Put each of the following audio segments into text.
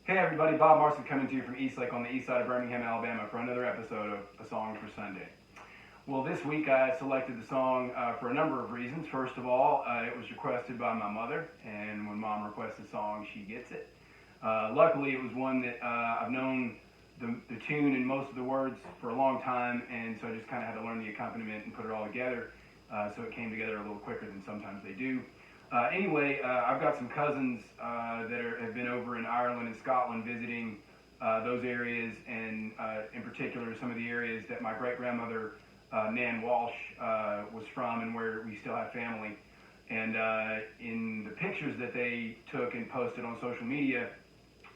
Hey everybody, Bob Marson coming to you from Eastlake on the east side of Birmingham, Alabama for another episode of A Song for Sunday. Well, this week I selected the song for a number of reasons. First of all, it was requested by my mother, and when Mom requests a song, she gets it. Luckily, it was one that I've known the tune and most of the words for a long time, and so I just kind of had to learn the accompaniment and put it all together, so it came together a little quicker than sometimes they do. Anyway, I've got some cousins that have been over in Ireland and Scotland visiting those areas, and in particular some of the areas that my great-grandmother Nan Walsh was from and where we still have family. And in the pictures that they took and posted on social media,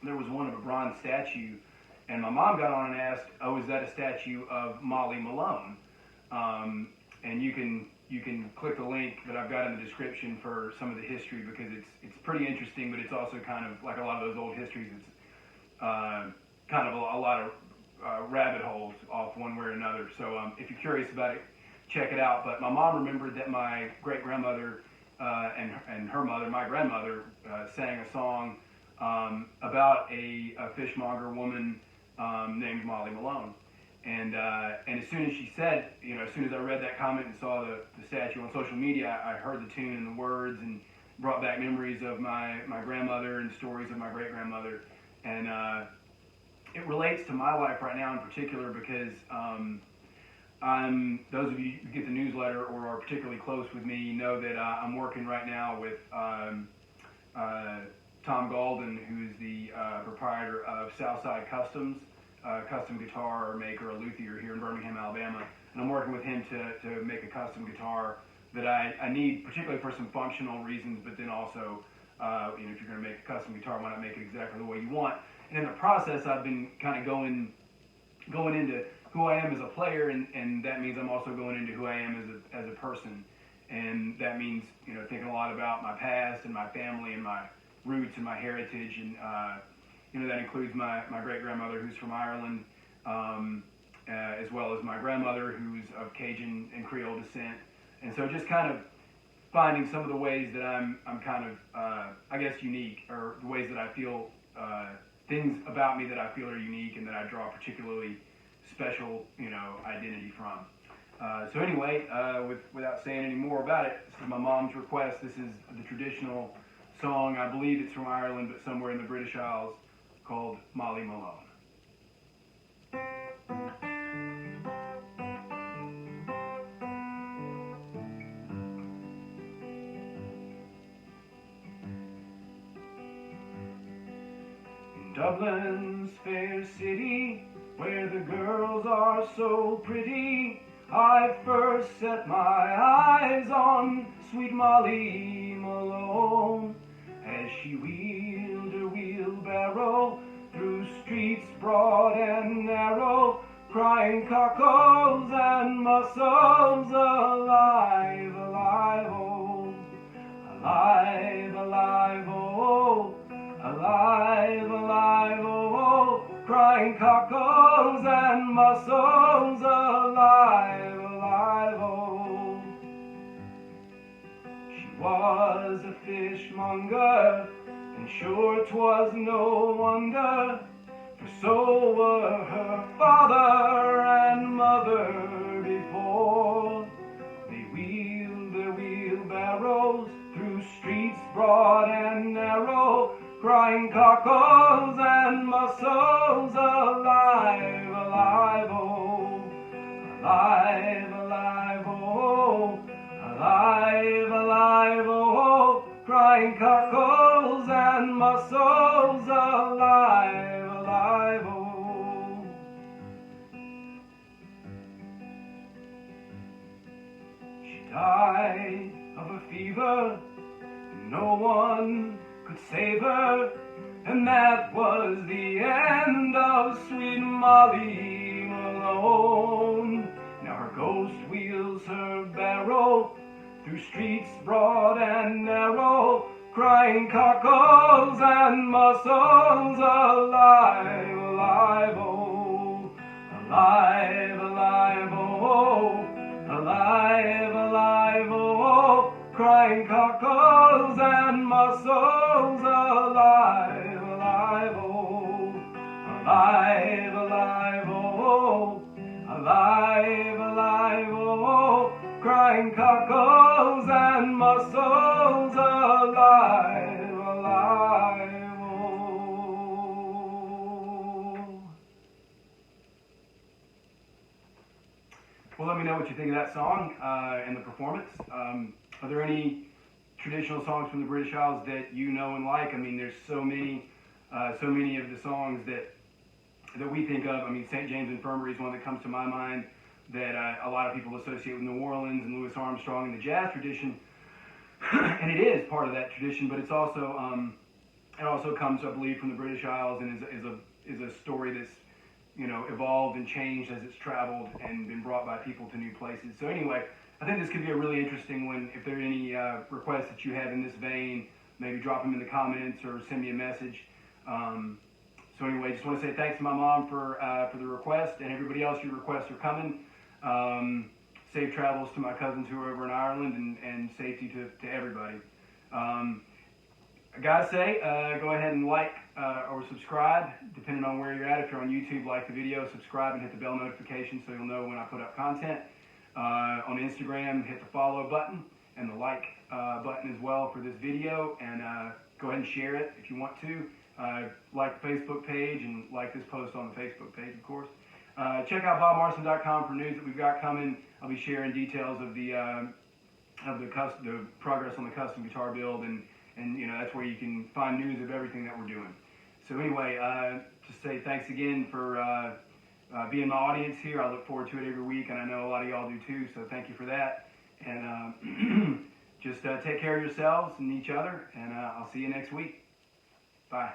there was one of a bronze statue, and my mom got on and asked, "Oh, is that a statue of Molly Malone?" And you can click the link that I've got in the description for some of the history, because it's pretty interesting, but it's also kind of like a lot of those old histories. It's kind of a lot of rabbit holes off one way or another. So if you're curious about it, check it out. But my mom remembered that my great-grandmother and her mother, my grandmother, sang a song about a fishmonger woman named Molly Malone. And as soon as she said, as soon as I read that comment and saw the statue on social media, I heard the tune and the words and brought back memories of my grandmother and stories of my great-grandmother. And it relates to my life right now in particular, because those of you who get the newsletter or are particularly close with me know that I'm working right now with Tom Golden, who's the proprietor of Southside Customs, custom guitar maker, a luthier here in Birmingham, Alabama. And I'm working with him to make a custom guitar that I need, particularly for some functional reasons, but then also, if you're going to make a custom guitar, why not make it exactly the way you want? And in the process, I've been kind of going into who I am as a player, and that means I'm also going into who I am as a person. And that means, thinking a lot about my past and my family and my roots and my heritage, and that includes my great-grandmother, who's from Ireland, as well as my grandmother, who's of Cajun and Creole descent. And so just kind of finding some of the ways that I'm kind of, I guess, unique, or the ways that I feel, things about me that I feel are unique and that I draw particularly special, identity from. So anyway, without saying any more about it, this is my mom's request. This is the traditional song. I believe it's from Ireland, but somewhere in the British Isles, called Molly Malone. In Dublin's fair city, where the girls are so pretty, I first set my eyes on sweet Molly Malone, as she wheeled her wheelbarrow through streets broad and narrow, crying cockles and mussels, alive, alive, oh, alive, alive, oh, alive, alive, oh, crying cockles and mussels, alive, alive, oh. She was a fishmonger, and sure 'twas no wonder, for so were her father and mother before. They wheeled their wheelbarrows through streets broad and narrow, crying cockles and mussels, alive, alive, oh, alive, alive, oh, alive, alive, oh, crying cockles and mussels, alive, alive, oh. She died of a fever, no one could save her, and that was the end of sweet Molly Malone. Now her ghost wheels her barrow through streets broad and narrow, crying cockles and mussels, alive, alive, oh, alive, alive, oh, alive, alive, oh, crying cockles and mussels, alive, alive, oh. Alive, alive, oh, alive, alive, oh, crying cockles and mussels, alive, alive, oh. Well, let me know what you think of that song and the performance. Are there any traditional songs from the British Isles that you know and like? I mean, there's so many of the songs that we think of. I mean, St. James Infirmary is one that comes to my mind that a lot of people associate with New Orleans and Louis Armstrong and the jazz tradition, and it is part of that tradition. But it's also it also comes, I believe, from the British Isles and is a story that's evolved and changed as it's traveled and been brought by people to new places. So anyway, I think this could be a really interesting one. If there are any requests that you have in this vein, maybe drop them in the comments or send me a message. So anyway, just want to say thanks to my mom for the request, and everybody else. Your requests are coming. Safe travels to my cousins who are over in Ireland, and safety to everybody. I gotta say, go ahead and like or subscribe, depending on where you're at. If you're on YouTube, like the video, subscribe, and hit the bell notification so you'll know when I put up content. On Instagram, hit the follow button and the like button as well for this video, and go ahead and share it if you want to. Like the Facebook page and like this post on the Facebook page, of course. Check out bobmarson.com for news that we've got coming. I'll be sharing details of the progress on the custom guitar build, and that's where you can find news of everything that we're doing. So anyway, just say thanks again for being my audience here. I look forward to it every week, and I know a lot of y'all do too. So thank you for that. And just take care of yourselves and each other, and I'll see you next week. Bye.